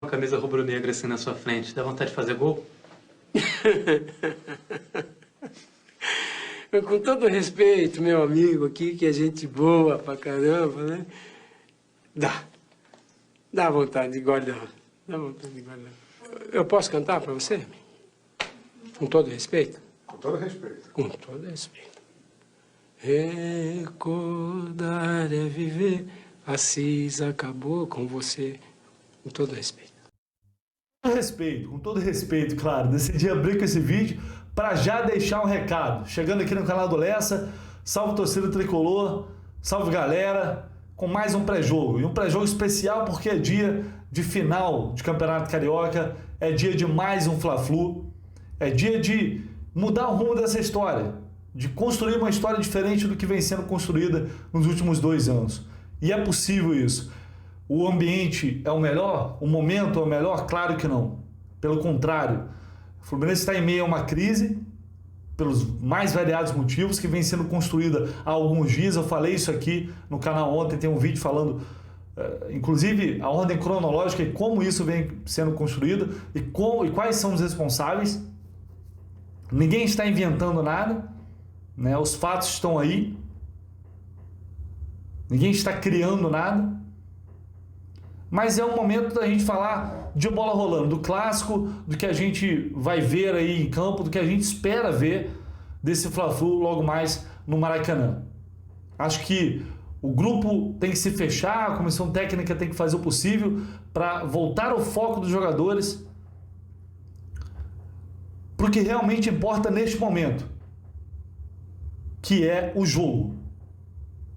Uma camisa rubro-negra assim na sua frente, dá vontade de fazer gol? Com todo respeito, meu amigo aqui, que é gente boa pra caramba, né? Dá vontade de guardar. Dá vontade de guardar. Eu posso cantar pra você? Com todo respeito? Com todo respeito. Com todo respeito. Recordar é viver, Assis acabou com você. Com todo respeito. Com todo respeito, claro. Decidi abrir com esse vídeo para já deixar um recado. Chegando aqui no canal do Lessa, salve torcida tricolor, salve galera, com mais um pré-jogo. E um pré-jogo especial porque é dia de final de Campeonato Carioca, é dia de mais um Fla-Flu, é dia de mudar o rumo dessa história, de construir uma história diferente do que vem sendo construída nos últimos 2 anos. E é possível isso. O ambiente é o melhor? O momento é o melhor? Claro que não. Pelo contrário, o Fluminense está em meio a uma crise, pelos mais variados motivos, que vem sendo construída há alguns dias. Eu falei isso aqui no canal ontem, tem um vídeo falando, inclusive, a ordem cronológica e como isso vem sendo construído e quais são os responsáveis. Ninguém está inventando nada, né? Os fatos estão aí. Ninguém está criando nada. Mas é um momento da gente falar de bola rolando, do clássico, do que a gente vai ver aí em campo, do que a gente espera ver desse Fla-Flu logo mais no Maracanã. Acho que o grupo tem que se fechar, a comissão técnica tem que fazer o possível para voltar ao foco dos jogadores para o que realmente importa neste momento, que é o jogo.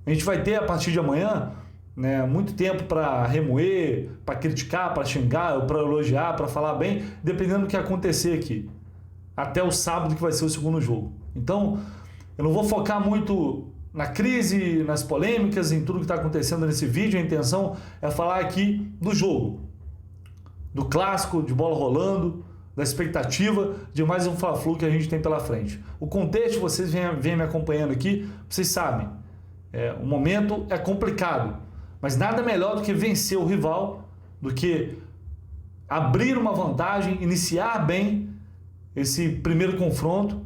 A gente vai ter a partir de amanhã, né, muito tempo para remoer, para criticar, para xingar, para elogiar, para falar bem, dependendo do que acontecer aqui. Até o sábado que vai ser o segundo jogo. Então, eu não vou focar muito na crise, nas polêmicas, em tudo que está acontecendo nesse vídeo. A intenção é falar aqui do jogo, do clássico, de bola rolando, da expectativa de mais um Fla-Flu que a gente tem pela frente. O contexto, vocês vêm me acompanhando aqui, vocês sabem, o momento é complicado. Mas nada melhor do que vencer o rival, do que abrir uma vantagem, iniciar bem esse primeiro confronto,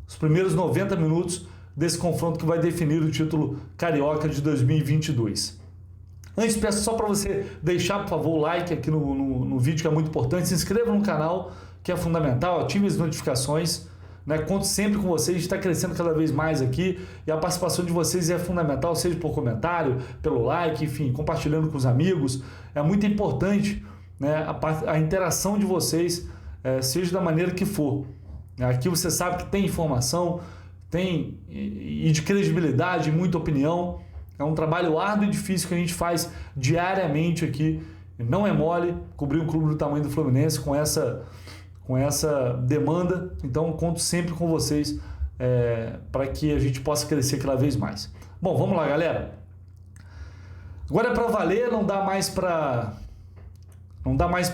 os primeiros 90 minutos desse confronto que vai definir o título carioca de 2022. Antes, peço só para você deixar, por favor, o like aqui no vídeo, que é muito importante. Se inscreva no canal, que é fundamental, ative as notificações. Né? Conto sempre com vocês, está crescendo cada vez mais aqui e a participação de vocês é fundamental, seja por comentário, pelo like, enfim, compartilhando com os amigos. É muito importante, né, a interação de vocês, seja da maneira que for. Aqui você sabe que tem informação, tem e de credibilidade, muita opinião. É um trabalho árduo e difícil que a gente faz diariamente aqui. Não é mole cobrir um clube do tamanho do Fluminense com essa demanda, então conto sempre com vocês para que a gente possa crescer cada vez mais. Bom, vamos lá, galera. Agora é para valer, não dá mais para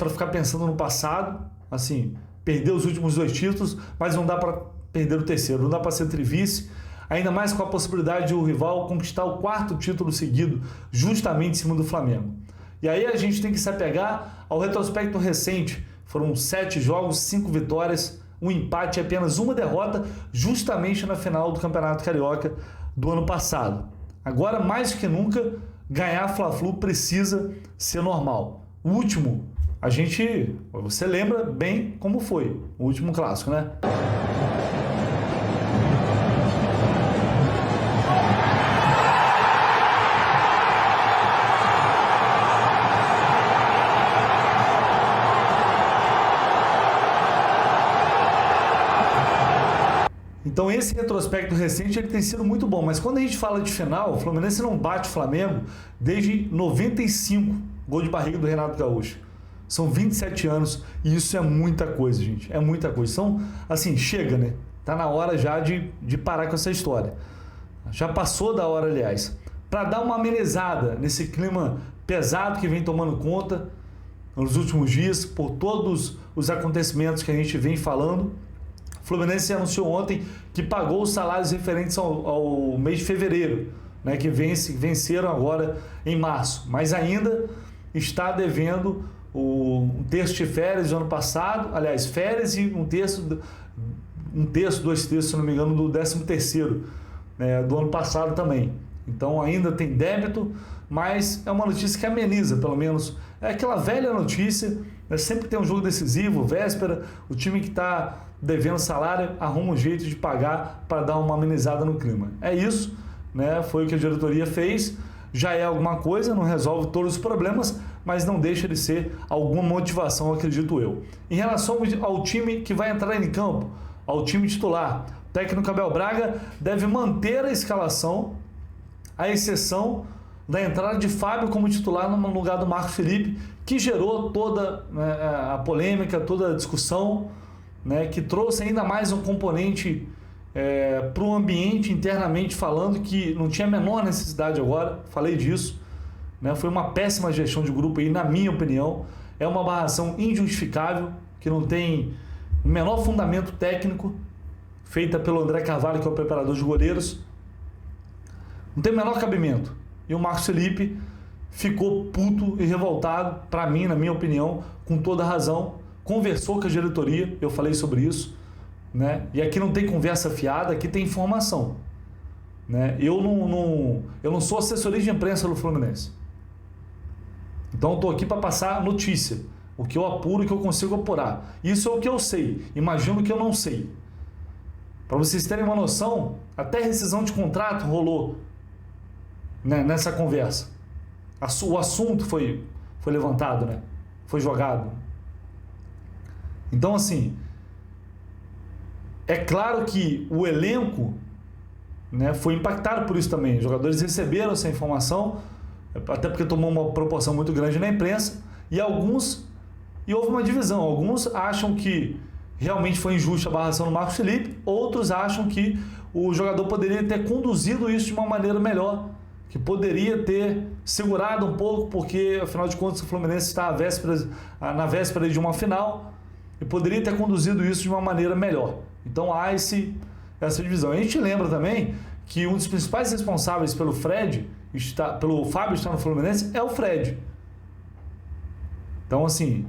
ficar pensando no passado, assim, perder os últimos 2 títulos, mas não dá para perder o terceiro, não dá para ser trivice, ainda mais com a possibilidade de o rival conquistar o 4º título seguido, justamente em cima do Flamengo. E aí a gente tem que se apegar ao retrospecto recente. Foram 7 jogos, 5 vitórias, um empate e apenas uma derrota, justamente na final do Campeonato Carioca do ano passado. Agora, mais do que nunca, ganhar Fla-Flu precisa ser normal. O último, você lembra bem como foi, o último clássico, né? Então esse retrospecto recente ele tem sido muito bom, mas quando a gente fala de final, o Fluminense não bate o Flamengo desde 95, gol de barriga do Renato Gaúcho. São 27 anos e isso é muita coisa, gente, é muita coisa. Então, assim, chega, né? Tá na hora já de parar com essa história. Já passou da hora, aliás. Para dar uma amenizada nesse clima pesado que vem tomando conta nos últimos dias, por todos os acontecimentos que a gente vem falando, o Fluminense anunciou ontem que pagou os salários referentes ao mês de fevereiro, né, que venceram agora em março, mas ainda está devendo um terço de férias do ano passado, aliás, férias e um terço, 2 terços, se não me engano, do 13º, né, do ano passado também. Então ainda tem débito, mas é uma notícia que ameniza, pelo menos. É aquela velha notícia, né, sempre tem um jogo decisivo, véspera, o time que está devendo salário arruma um jeito de pagar para dar uma amenizada no clima. É isso, né, foi o que a diretoria fez, já é alguma coisa, não resolve todos os problemas, mas não deixa de ser alguma motivação, acredito eu. Em relação ao time que vai entrar em campo, ao time titular, o técnico Abel Braga deve manter a escalação, à exceção da entrada de Fábio como titular no lugar do Marcos Felipe, que gerou toda, né, a polêmica, toda a discussão, né, que trouxe ainda mais um componente para o ambiente internamente falando, que não tinha a menor necessidade agora, falei disso, né, foi uma péssima gestão de grupo aí, na minha opinião, é uma barração injustificável, que não tem o menor fundamento técnico, feita pelo André Carvalho, que é o preparador de goleiros, não tem o menor cabimento. E o Marcos Felipe ficou puto e revoltado, para mim, na minha opinião, com toda razão, conversou com a diretoria, eu falei sobre isso, né? E aqui não tem conversa fiada, aqui tem informação, né? Eu não sou assessoria de imprensa do Fluminense, então eu estou aqui para passar notícia, o que eu apuro, o que eu consigo apurar. Isso é o que eu sei, imagino que eu não sei. Para vocês terem uma noção, até rescisão de contrato rolou, né, nessa conversa. O assunto foi levantado, né? Foi jogado. Então, assim, é claro que o elenco, né, foi impactado por isso também. Os jogadores receberam essa informação, até porque tomou uma proporção muito grande na imprensa, e houve uma divisão. Alguns acham que realmente foi injusta a barração do Marcos Felipe, outros acham que o jogador poderia ter conduzido isso de uma maneira melhor, que poderia ter segurado um pouco, porque afinal de contas o Fluminense está na véspera de uma final, e poderia ter conduzido isso de uma maneira melhor. Então há essa divisão. A gente lembra também que um dos principais responsáveis pelo Fábio estar no Fluminense é o Fred. Então, assim,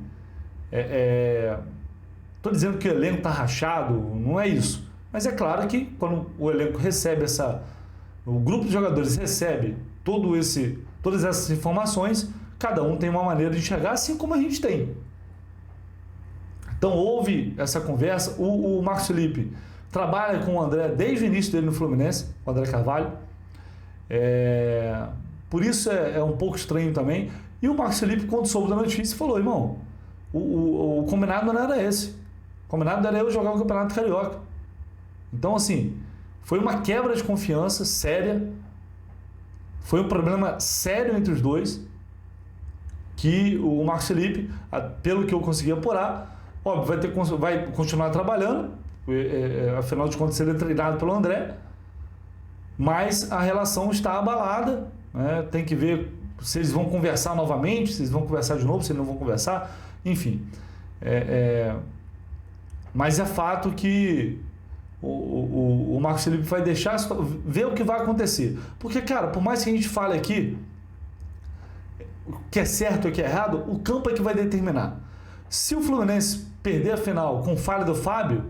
estou dizendo que o elenco está rachado, não é isso. Mas é claro que quando o elenco recebe o grupo de jogadores recebe todas essas informações, cada um tem uma maneira de enxergar, assim como a gente tem. Então houve essa conversa, o Marcos Felipe trabalha com o André desde o início dele no Fluminense, o André Carvalho, por isso é um pouco estranho também. E o Marcos Felipe, quando soube da notícia, falou: irmão, o combinado não era esse, o combinado era eu jogar o Campeonato Carioca. Então, assim, foi uma quebra de confiança séria, foi um problema sério entre os dois, que o Marcos Felipe, pelo que eu consegui apurar, óbvio, vai continuar trabalhando, afinal de contas ele é treinado pelo André, mas a relação está abalada, né? Tem que ver se eles vão conversar novamente, se eles vão conversar de novo, se eles não vão conversar, enfim. Mas é fato que o Marcos Felipe vai deixar ver o que vai acontecer. Porque, cara, por mais que a gente fale aqui o que é certo e o que é errado, o campo é que vai determinar. Se o Fluminense perder a final com falha do Fábio,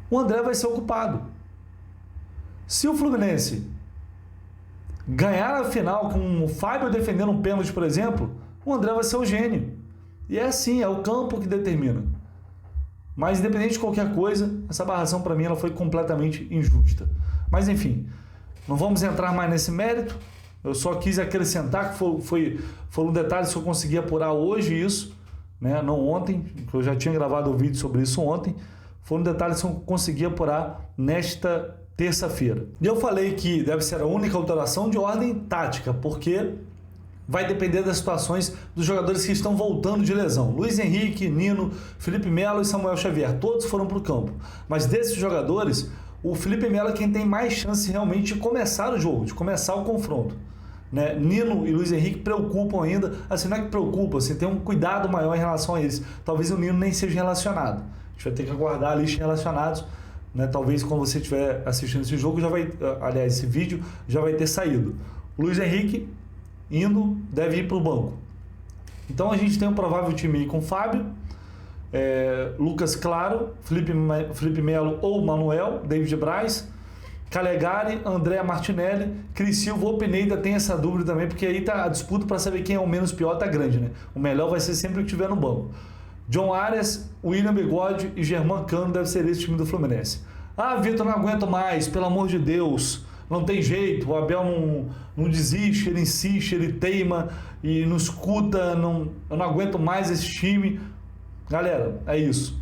o André vai ser ocupado. Se o Fluminense ganhar a final com o Fábio defendendo um pênalti, por exemplo, o André vai ser o gênio. E é assim, é o campo que determina. Mas independente de qualquer coisa, essa barração para mim ela foi completamente injusta. Mas enfim, não vamos entrar mais nesse mérito. Eu só quis acrescentar que foram detalhes que eu consegui apurar hoje isso, né? Não ontem, porque eu já tinha gravado o vídeo sobre isso ontem. Foram detalhes que eu consegui apurar nesta terça-feira. E eu falei que deve ser a única alteração de ordem tática, porque vai depender das situações dos jogadores que estão voltando de lesão. Luiz Henrique, Nino, Felipe Melo e Samuel Xavier, todos foram para o campo. Mas desses jogadores, o Felipe Melo é quem tem mais chance realmente de começar o jogo, de começar o confronto, né? Nino e Luiz Henrique preocupam ainda, assim, não é que preocupa, assim, tem um cuidado maior em relação a eles. Talvez o Nino nem seja relacionado. A gente vai ter que aguardar a lista de relacionados, né? Talvez quando você estiver assistindo esse jogo, esse vídeo já vai ter saído. O Luiz Henrique deve ir para o banco. Então a gente tem um provável time aí com Fábio, Lucas Claro, Felipe Melo ou Manuel, David Braz, Calegari, André Martinelli, Cris Silva ou Pineda. Tem essa dúvida também, porque aí tá a disputa para saber quem é o menos pior, tá grande, né? O melhor vai ser sempre o que tiver no banco. John Arias, William Bigode e Germán Cano deve ser esse time do Fluminense. Ah, Vitor, não aguento mais, pelo amor de Deus, não tem jeito, o Abel não desiste, ele insiste, ele teima e não escuta, eu não aguento mais esse time. Galera, é isso.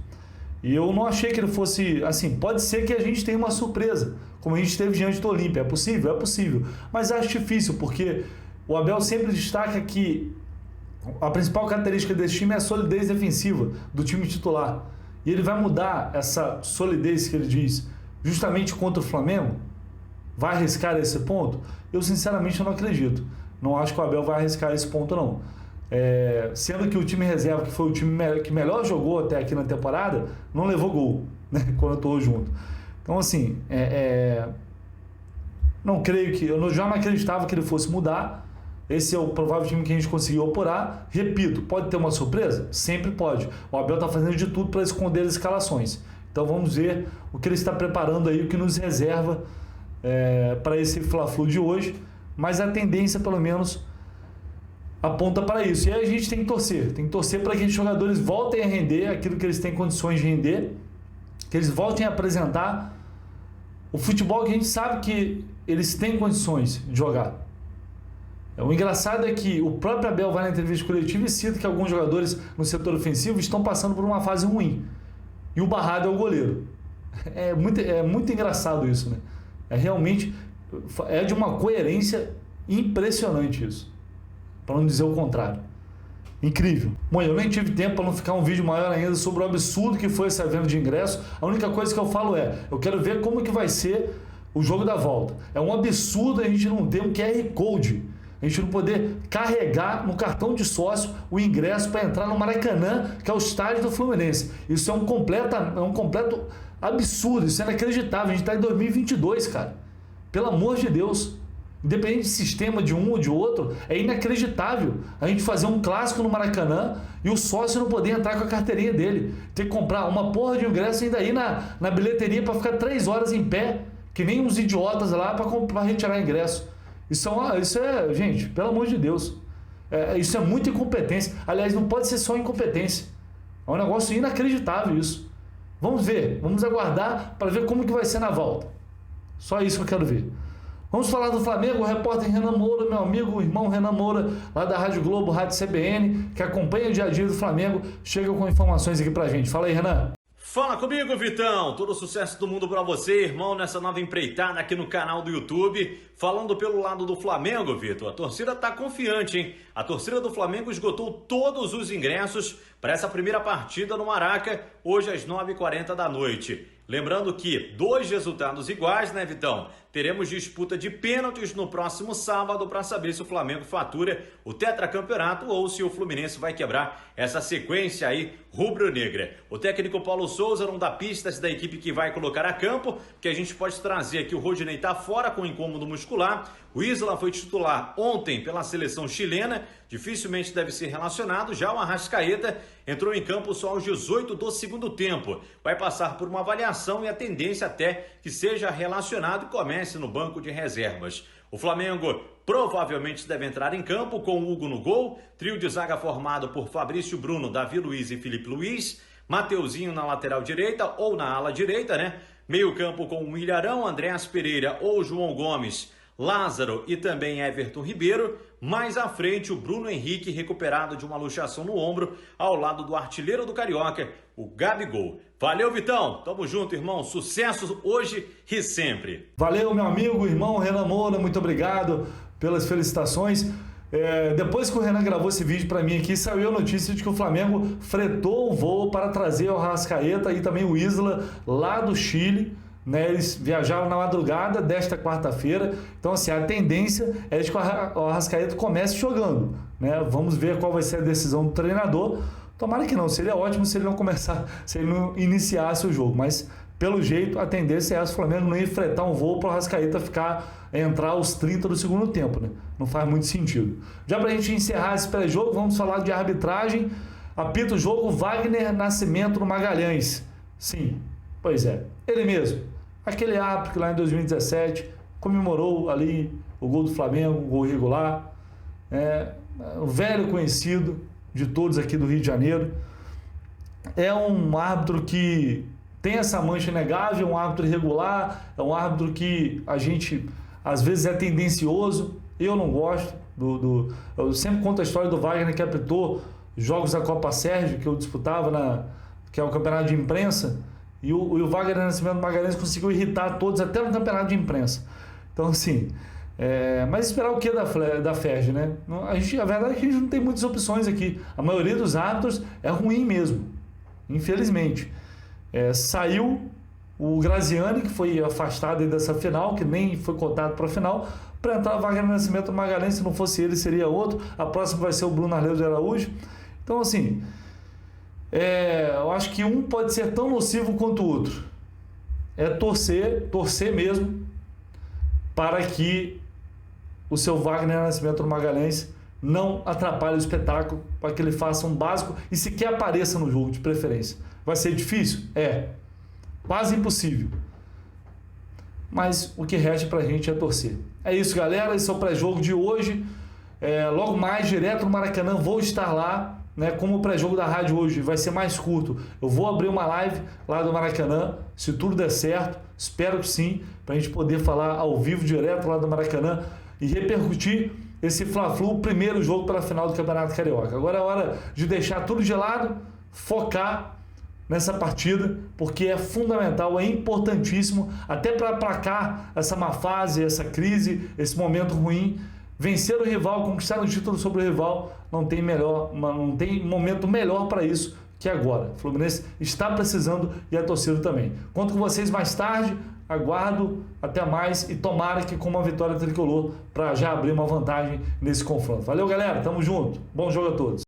E eu não achei que ele fosse, assim, pode ser que a gente tenha uma surpresa, como a gente teve diante do Olímpia. É possível? É possível. Mas acho difícil, porque o Abel sempre destaca que a principal característica desse time é a solidez defensiva do time titular. E ele vai mudar essa solidez que ele diz justamente contra o Flamengo? Vai arriscar esse ponto? Eu sinceramente não acredito. Não acho que o Abel vai arriscar esse ponto, não. Sendo que o time reserva, que foi o time que melhor jogou até aqui na temporada, não levou gol, né, quando atuou junto. Então, assim, não creio que... Eu já não acreditava que ele fosse mudar. Esse é o provável time que a gente conseguiu operar. Repito, pode ter uma surpresa? Sempre pode. O Abel está fazendo de tudo para esconder as escalações. Então vamos ver o que ele está preparando aí, o que nos reserva para esse Fla-Flu de hoje. Mas a tendência, pelo menos, aponta para isso. E aí a gente tem que torcer para que os jogadores voltem a render aquilo que eles têm condições de render, que eles voltem a apresentar o futebol que a gente sabe que eles têm condições de jogar. O engraçado é que o próprio Abel vai na entrevista coletiva e cita que alguns jogadores no setor ofensivo estão passando por uma fase ruim. E o barrado é o goleiro. É muito engraçado isso, né? Realmente de uma coerência impressionante isso. Para não dizer o contrário. Incrível. Bom, eu nem tive tempo para não ficar um vídeo maior ainda sobre o absurdo que foi essa venda de ingresso. A única coisa que eu falo eu quero ver como que vai ser o jogo da volta. É um absurdo a gente não ter um QR Code. A gente não poder carregar no cartão de sócio o ingresso para entrar no Maracanã, que é o estádio do Fluminense. Isso é um completo absurdo, isso é inacreditável. A gente está em 2022, cara. Pelo amor de Deus. Independente de sistema de um ou de outro, é inacreditável a gente fazer um clássico no Maracanã e o sócio não poder entrar com a carteirinha dele. Ter que comprar uma porra de ingresso e ainda ir na bilheteria para ficar 3 horas em pé, que nem uns idiotas lá para retirar ingresso. Isso é, gente, pelo amor de Deus, isso é muita incompetência. Aliás, não pode ser só incompetência. É um negócio inacreditável isso. Vamos ver, vamos aguardar para ver como que vai ser na volta. Só isso que eu quero ver. Vamos falar do Flamengo, o repórter Renan Moura, meu amigo, o irmão Renan Moura, lá da Rádio Globo, Rádio CBN, que acompanha o dia a dia do Flamengo, chega com informações aqui pra gente. Fala aí, Renan. Fala comigo, Vitão! Todo o sucesso do mundo pra você, irmão, nessa nova empreitada aqui no canal do YouTube. Falando pelo lado do Flamengo, Vitor, a torcida tá confiante, hein? A torcida do Flamengo esgotou todos os ingressos para essa primeira partida no Maraca, hoje às 9h40 da noite. Lembrando que 2 resultados iguais, né, Vitão? Teremos disputa de pênaltis no próximo sábado para saber se o Flamengo fatura o tetracampeonato ou se o Fluminense vai quebrar essa sequência aí rubro-negra. O técnico Paulo Souza não dá pistas da equipe que vai colocar a campo, que a gente pode trazer aqui. O Rodinei tá fora com incômodo muscular. O Isla foi titular ontem pela seleção chilena, dificilmente deve ser relacionado. Já o Arrascaeta entrou em campo só aos 18 do segundo tempo. Vai passar por uma avaliação e a tendência até que seja relacionado e comece no banco de reservas. O Flamengo provavelmente deve entrar em campo com o Hugo no gol, trio de zaga formado por Fabrício Bruno, Davi Luiz e Felipe Luiz, Mateuzinho na lateral direita ou na ala direita, né? Meio campo com o Ilharão, Andréas Pereira ou João Gomes, Lázaro e também Everton Ribeiro. Mais à frente, o Bruno Henrique, recuperado de uma luxação no ombro, ao lado do artilheiro do Carioca, o Gabigol. Valeu, Vitão. Tamo junto, irmão. Sucesso hoje e sempre. Valeu, meu amigo, irmão Renan Moura. Muito obrigado pelas felicitações. Depois que o Renan gravou esse vídeo para mim aqui, saiu a notícia de que o Flamengo fretou o voo para trazer o Arrascaeta e também o Isla lá do Chile. Né, eles viajaram na madrugada desta quarta-feira. Então, assim, a tendência é de que o Arrascaeta comece jogando, né? Vamos ver qual vai ser a decisão do treinador. Tomara que não, seria ótimo se ele não iniciasse o jogo, mas pelo jeito, a tendência é essa, o Flamengo não ia fretar um voo para o Arrascaeta entrar aos 30 do segundo tempo, né? Não faz muito sentido. Já para a gente encerrar esse pré-jogo, vamos falar de arbitragem. Apita o jogo Wagner Nascimento no Magalhães. Sim, pois é, ele mesmo. Aquele árbitro que lá em 2017 comemorou ali o gol do Flamengo, o gol irregular. O velho conhecido de todos aqui do Rio de Janeiro. É um árbitro que tem essa mancha inegável, é um árbitro irregular, é um árbitro que a gente às vezes é tendencioso. Eu não gosto eu sempre conto a história do Wagner que apitou jogos da Copa Sérgio que eu disputava que é o campeonato de imprensa, e o Wagner Nascimento Magalhães conseguiu irritar todos até no campeonato de imprensa. Então assim, mas esperar o que da FERJ, né? A verdade é que a gente não tem muitas opções aqui. A maioria dos árbitros é ruim mesmo, infelizmente. Saiu o Graziani, que foi afastado dessa final, que nem foi cotado para a final, para entrar o Wagner Nascimento Magalhães. Se não fosse ele, seria outro. A próxima vai ser o Bruno Arleu de Araújo. Então, assim, eu acho que um pode ser tão nocivo quanto o outro. Torcer mesmo, para que o seu Wagner Nascimento Magalhães não atrapalhe o espetáculo, para que ele faça um básico e sequer apareça no jogo, de preferência. Vai ser difícil? Quase impossível. Mas o que resta pra gente é torcer. É isso, galera. Esse é o pré-jogo de hoje. Logo mais, direto no Maracanã, vou estar lá, né? Como o pré-jogo da rádio hoje vai ser mais curto, eu vou abrir uma live lá do Maracanã, se tudo der certo, espero que sim, pra gente poder falar ao vivo, direto lá do Maracanã e repercutir esse Fla-Flu, o primeiro jogo pela final do Campeonato Carioca. Agora é hora de deixar tudo de lado, focar nessa partida, porque é fundamental, é importantíssimo, até para aplacar essa má fase, essa crise, esse momento ruim. Vencer o rival, conquistar um título sobre o rival, não tem momento melhor para isso que agora. O Fluminense está precisando e a torcida também. Conto com vocês mais tarde, aguardo, até mais e tomara que com uma vitória tricolor para já abrir uma vantagem nesse confronto. Valeu, galera, tamo junto, bom jogo a todos.